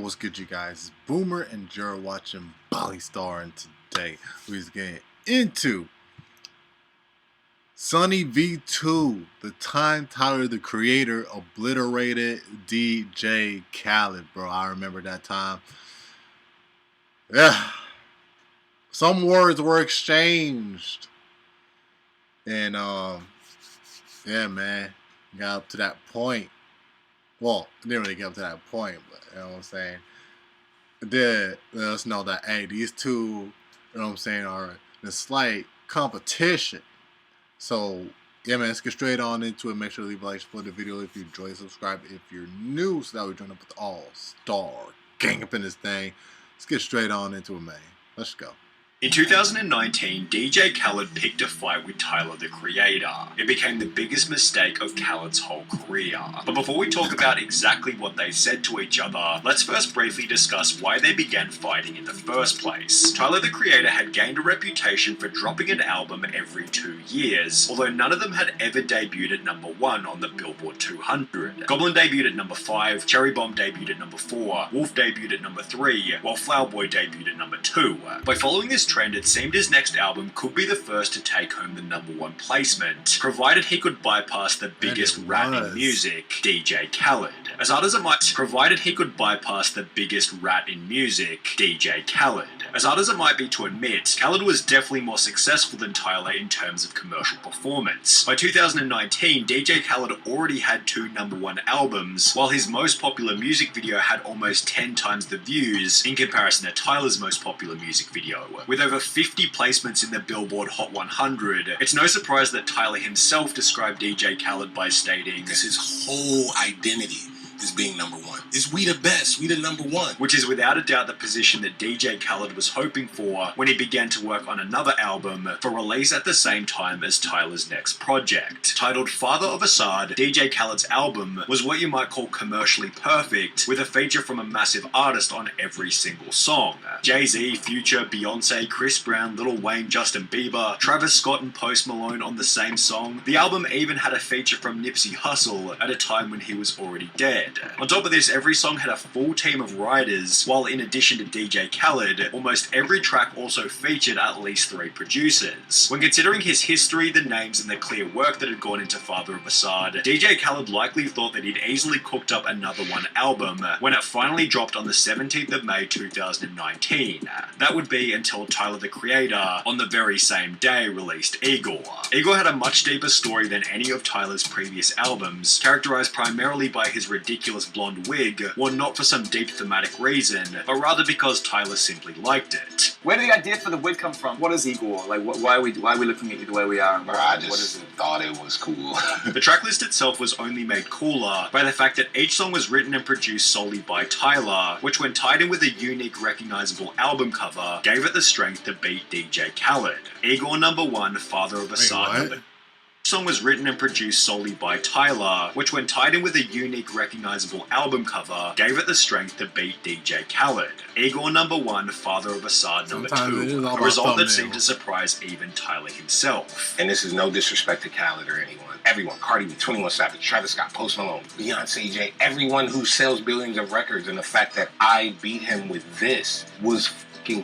what's good, you guys? It's Boomer and you're watching Bali Star, and today we're getting into Sunny V2, the time Tyler the Creator obliterated DJ Khaled, bro. I remember that time. Yeah, some words were exchanged, and yeah, man, got up to that point. Well, it didn't really get up to that point, but you know what I'm saying? It did let us know that, hey, these two, you know what I'm saying, are in a slight competition. So, yeah, man, let's get straight on into it. Make sure to leave a like for the video if you enjoy, subscribe if you're new, so that we join up with the all-star gang up in this thing. Let's get straight on into it, man. Let's go. In 2019, DJ Khaled picked a fight with Tyler the Creator. It became the biggest mistake of Khaled's whole career. But before we talk about exactly what they said to each other, let's first briefly discuss why they began fighting in the first place. Tyler the Creator had gained a reputation for dropping an album every 2 years, although none of them had ever debuted at number 1 on the Billboard 200. Goblin debuted at number 5, Cherry Bomb debuted at number 4, Wolf debuted at number 3, while Flower Boy debuted at number 2. By following this trend, it seemed his next album could be the first to take home the number 1 placement, provided he could bypass the biggest rat in music, DJ Khaled. As hard as it might, provided he could bypass the biggest rat in music, DJ Khaled. As hard as it might be to admit, Khaled was definitely more successful than Tyler in terms of commercial performance. By 2019, DJ Khaled already had 2 number 1 albums, while his most popular music video had almost 10 times the views in comparison to Tyler's most popular music video. With over 50 placements in the Billboard Hot 100, it's no surprise that Tyler himself described DJ Khaled by stating, "Because his whole identity is being number 1. Is we the best, we the number 1. Which is without a doubt the position that DJ Khaled was hoping for when he began to work on another album for release at the same time as Tyler's next project. Titled Father of Assad, DJ Khaled's album was what you might call commercially perfect, with a feature from a massive artist on every single song. Jay-Z, Future, Beyonce, Chris Brown, Lil Wayne, Justin Bieber, Travis Scott and Post Malone on the same song. The album even had a feature from Nipsey Hussle at a time when he was already dead. On top of this, every song had a full team of writers, while in addition to DJ Khaled, almost every track also featured at least 3 producers. When considering his history, the names and the clear work that had gone into Father of Assad, DJ Khaled likely thought that he'd easily cooked up another 1 album when it finally dropped on the 17th of May 2019. That would be until Tyler the Creator, on the very same day, released Igor. Igor had a much deeper story than any of Tyler's previous albums, characterized primarily by his ridiculous blonde wig, worn not for some deep thematic reason, but rather because Tyler simply liked it. Where did the idea for the wig come from? What is Igor? Like, why are we looking at you the way we are? Bro, I just thought it was cool. The tracklist itself was only made cooler by the fact that each song was written and produced solely by Tyler, which when tied in with a unique, recognizable album cover, gave it the strength to beat DJ Khaled. Igor number 1, Father of Assad. Song was written and produced solely by Tyler, which when tied in with a unique, recognizable album cover, gave it the strength to beat DJ Khaled. Igor number 1, Father of Assad number 2, a result that seemed to surprise even Tyler himself. And this is no disrespect to Khaled or anyone. Everyone, Cardi B, 21 Savage, Travis Scott, Post Malone, Beyonce, Jay, everyone who sells billions of records, and the fact that I beat him with this was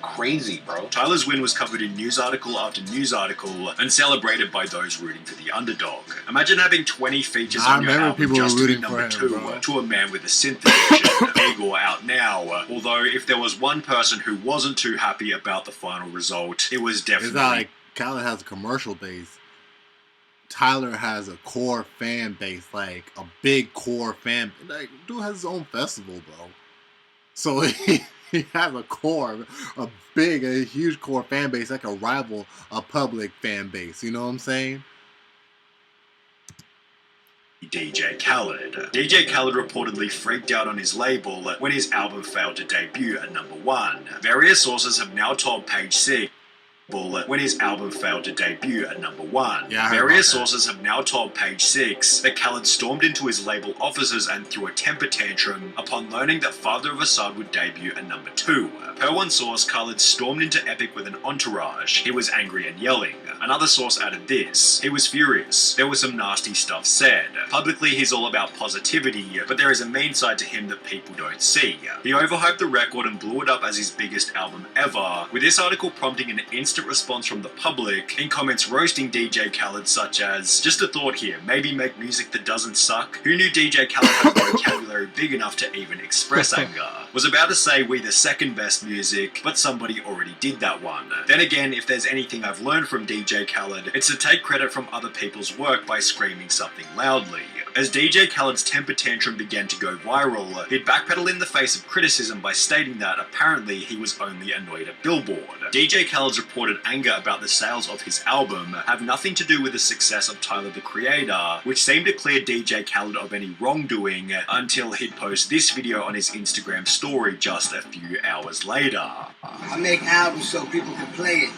crazy, bro. Tyler's win was covered in news article after news article and celebrated by those rooting for the underdog. Imagine having 20 features on your album just for number 2 to a man with a synth edition. Igor out now. Although if there was one person who wasn't too happy about the final result, it was definitely. It's not like Khaled has a commercial base. Tyler has a core fan base, like a big core fan. Like, dude has his own festival, bro. So he has a core, a huge core fan base that can rival a public fan base. You know what I'm saying? DJ Khaled. DJ Khaled reportedly freaked out on his label when his album failed to debut at number 1. Various sources have now told Page 6 when his album failed to debut at number 1. Yeah, I heard Various about that. sources have now told Page 6 that Khaled stormed into his label offices and threw a temper tantrum upon learning that Father of Asad would debut at number 2. Per one source, Khaled stormed into Epic with an entourage. He was angry and yelling. Another source added this: he was furious. There was some nasty stuff said. Publicly, he's all about positivity, but there is a mean side to him that people don't see. He overhyped the record and blew it up as his biggest album ever, with this article prompting an instant response from the public, in comments roasting DJ Khaled such as, "Just a thought here, maybe make music that doesn't suck? Who knew DJ Khaled had a vocabulary big enough to even express anger? Was about to say we the second best music, but somebody already did that one." Then again, if there's anything I've learned from DJ Khaled, it's to take credit from other people's work by screaming something loudly. As DJ Khaled's temper tantrum began to go viral, he'd backpedal in the face of criticism by stating that apparently he was only annoyed at Billboard. DJ Khaled's reported anger about the sales of his album have nothing to do with the success of Tyler the Creator, which seemed to clear DJ Khaled of any wrongdoing until he'd post this video on his Instagram story just a few hours later. I make albums so people can play it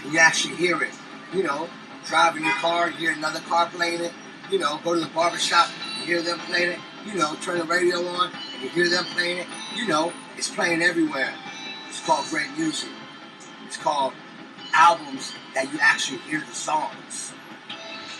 and you actually hear it. You know, drive in your car, you hear another car playing it. You know, go to the barbershop, you hear them playing it. You know, turn the radio on and you hear them playing it. You know, it's playing everywhere. It's called great music. It's called albums that you actually hear the songs.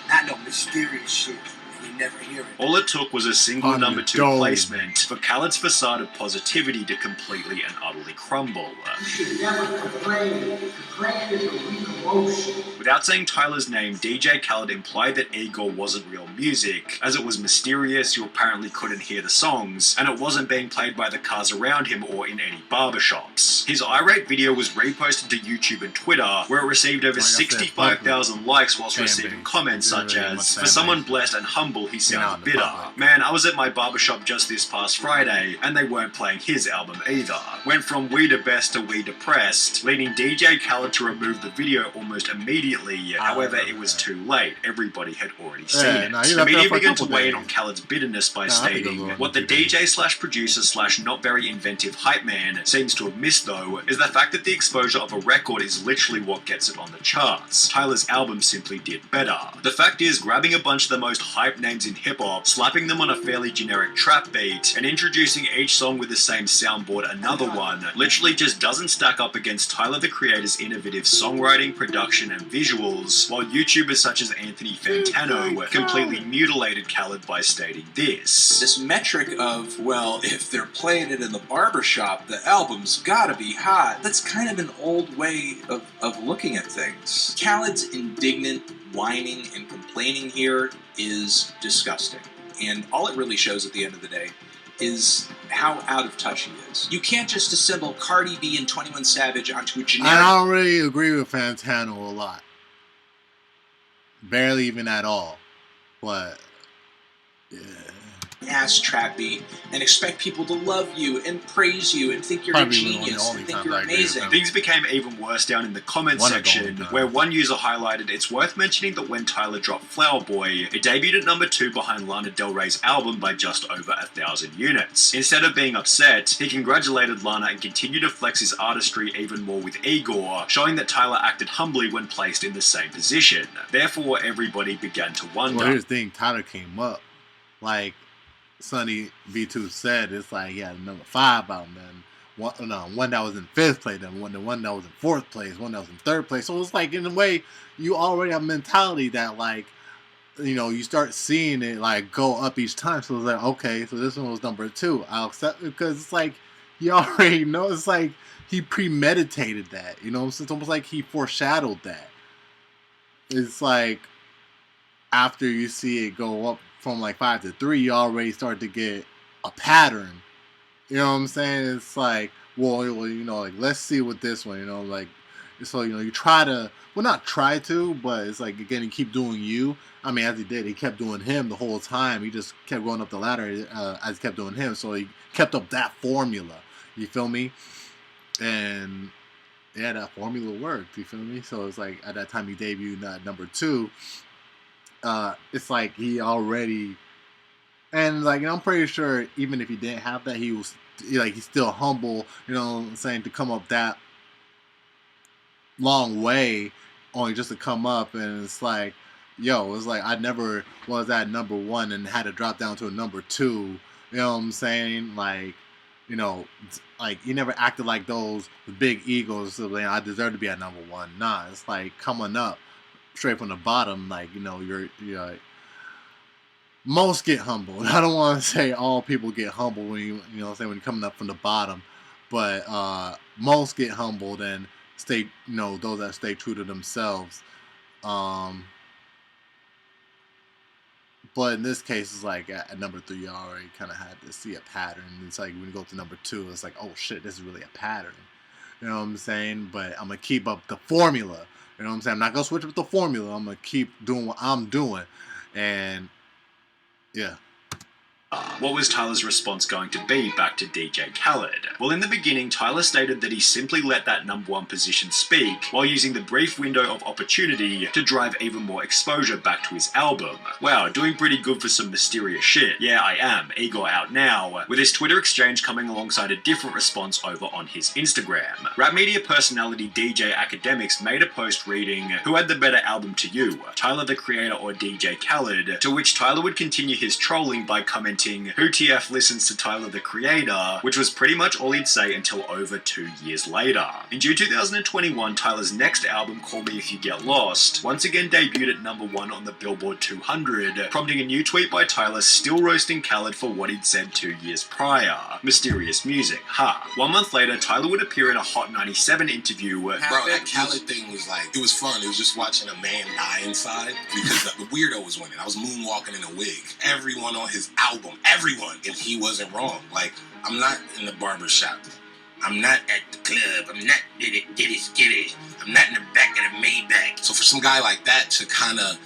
Not no mysterious shit and you never hear it. All it took was a single On number the 2 dome. placement for Khaled's facade of positivity to completely and utterly crumble. You should never complain. Complain is a weak emotion. Without saying Tyler's name, DJ Khaled implied that Igor wasn't real music, as it was mysterious, you apparently couldn't hear the songs, and it wasn't being played by the cars around him or in any barbershops. His irate video was reposted to YouTube and Twitter, where it received over Like I said, 65,000 likes whilst fan receiving base. comments There's such really as, much "For fan someone base. blessed and humble, he out sounds in the bitter. public. Man, I was at my barbershop just this past Friday, and they weren't playing his album either." Went from we the best to we depressed, leading DJ Khaled to remove the video almost immediately. However, it was too late. Everybody had already seen it. no, he The left media that for a began to couple weigh in days. on Khaled's bitterness by I think it stating, was "What the a few days. DJ/producer/not very inventive hype man seems to have missed though, is the fact that the exposure of a record is literally what gets it on the charts. Tyler's album simply did better. The fact is, grabbing a bunch of the most hype names in hip-hop, slapping them on a fairly generic trap beat, and introducing each song with the same soundboard another one, literally just doesn't stack up against Tyler the Creator's innovative songwriting, production, and visuals, while YouTubers such as Anthony Fantano completely mutilated Khaled by stating this. This metric of, well, if they're playing it in the barbershop, the album's gotta be hot. That's kind of an old way of looking at things. Khaled's indignant whining and complaining here is disgusting. And all it really shows at the end of the day is how out of touch he is. You can't just assemble Cardi B and 21 Savage onto a And generic I don't really agree with Fantano a lot. Barely even at all. But, yeah. ass trap beat and expect people to love you and praise you and think you're Probably a one of the genius only and think times you're I agree with amazing. him. Things became even worse down in the comment One of the section, only times. where one user highlighted, "It's worth mentioning that when Tyler dropped Flower Boy, it debuted at number 2 behind Lana Del Rey's album by just over 1,000 units. Instead of being upset, he congratulated Lana and continued to flex his artistry even more with Igor, showing that Tyler acted humbly when placed in the same position. Therefore, everybody began to wonder." Well, here's the thing. Tyler came up. Like Sonny V2 said, it's like, yeah, number 5 album, then one that was in 5th place, then one that was in 4th place, one that was in 3rd place. So it's like, in a way, you already have a mentality that, like, you know, you start seeing it, like, go up each time. So it's like, okay, so this one was number 2. I'll accept it, because it's like, you already know, it's like, he premeditated that, you know? It's almost like he foreshadowed that. It's like, after you see it go up from like 5 to 3, you already start to get a pattern. You know what I'm saying? It's like, well, you know, like, let's see what this one, you know, like, so, you know, you try to, well, not try to, but it's like, again, you keep doing you. I mean, as he did, he kept doing him the whole time. He just kept going up the ladder as he kept doing him. So he kept up that formula. You feel me? And yeah, that formula worked. You feel me? So it's like, at that time he debuted at number 2. It's like he already, and like, I'm pretty sure even if he didn't have that, he was like, he's still humble, you know what I'm saying, to come up that long way only just to come up, and it's like, yo, it's like I never was at number one and had to drop down to a number two. You know what I'm saying? Like, you know, like he never acted like those big egos. So like, I deserve to be at number one. Nah, it's like coming up straight from the bottom. Like, you know, you're like, most get humbled. I don't want to say all people get humbled when you know what I'm saying, when you're coming up from the bottom, but most get humbled and stay, you know, those that stay true to themselves. But in this case, it's like at number three, you already kind of had to see a pattern. It's like when you go to number two, it's like, oh shit, this is really a pattern. You know what I'm saying? But I'm gonna keep up the formula. You know what I'm saying? I'm not gonna switch up the formula. I'm gonna keep doing what I'm doing, and yeah. What was Tyler's response going to be back to DJ Khaled? Well, in the beginning, Tyler stated that he simply let that number one position speak while using the brief window of opportunity to drive even more exposure back to his album. Wow, doing pretty good for some mysterious shit. Yeah, I am. Igor out now, with his Twitter exchange coming alongside a different response over on his Instagram. Rap media personality DJ Academics made a post reading, "Who had the better album to you, Tyler the Creator or DJ Khaled?" To which Tyler would continue his trolling by commenting, "Who TF listens to Tyler the Creator?" which was pretty much all he'd say until over 2 years later. In June 2021, Tyler's next album, Call Me If You Get Lost, once again debuted at number one on the Billboard 200, prompting a new tweet by Tyler still roasting Khaled for what he'd said 2 years prior. Mysterious music, huh? 1 month later, Tyler would appear in a Hot 97 interview. Bro, that Khaled thing was like, it was fun. It was just watching a man die inside because the weirdo was winning. I was moonwalking in a wig. Everyone on his album, everyone, and he wasn't wrong. Like, I'm not in the barber shop. I'm not at the club. I'm not skitty. I'm not in the back of the Maybach. So for some guy like that to kind of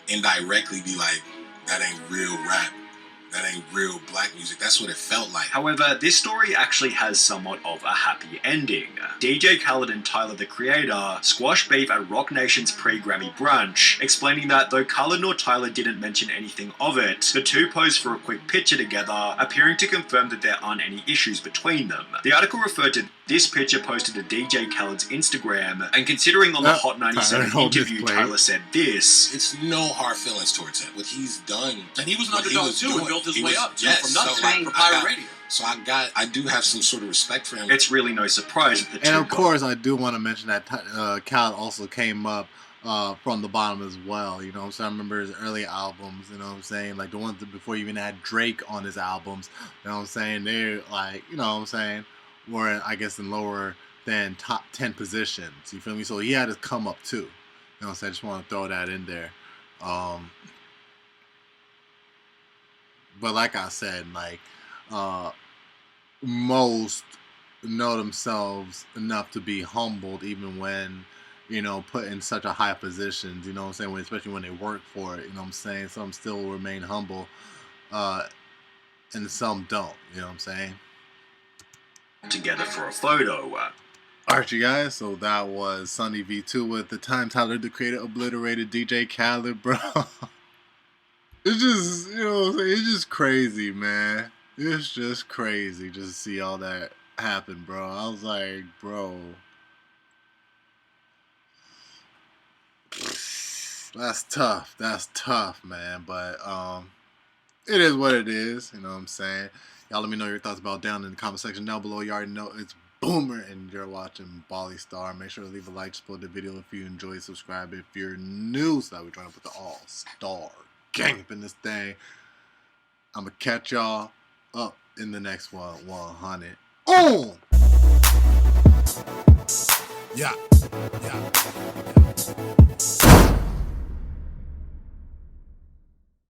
indirectly be like, that ain't real rap, that ain't real black music, that's what it felt like. However, this story actually has somewhat of a happy ending. DJ Khaled and Tyler the Creator squashed beef at Rock Nation's pre-Grammy brunch, explaining that though Khaled nor Tyler didn't mention anything of it, the two posed for a quick picture together, appearing to confirm that there aren't any issues between them. The article referred to this picture posted to DJ Khaled's Instagram, and considering on the Hot 97 interview Tyler said this, "It's no hard feelings towards him. What he's done, and he was an underdog too, and built his way up too, from nothing so from pirate radio. So I do have some sort of respect for him. It's really no surprise that the two. And of course, I do want to mention that Khaled also came up from the bottom as well. You know what I'm saying? I remember his early albums, you know what I'm saying? Like the ones before he even had Drake on his albums, you know what I'm saying? They're like, you know what I'm saying, were, I guess, in lower than top 10 positions. You feel me? So he had to come up too. You know what I'm saying? I just want to throw that in there. But like I said, like, most know themselves enough to be humbled even when, you know, put in such a high positions, you know what I'm saying, especially when they work for it, you know what I'm saying. Some still remain humble, and some don't, you know what I'm saying. Together for a photo. Alright, you guys, so that was Sunny V2 with the time Tyler the Creator obliterated DJ Khaled, bro. It's just, you know what I'm saying, it's just crazy, man. It's just crazy just to see all that happen, bro. I was like, bro, that's tough. That's tough, man. But it is what it is. You know what I'm saying? Y'all let me know your thoughts about down in the comment section down below. You already know it's Boomer, and you're watching Bali Star. Make sure to leave a like, support the video if you enjoy, subscribe if you're new, so that we join up with the all-star gang up in this thing. I'm going to catch y'all up in the next one, 100. Oh! Yeah, yeah.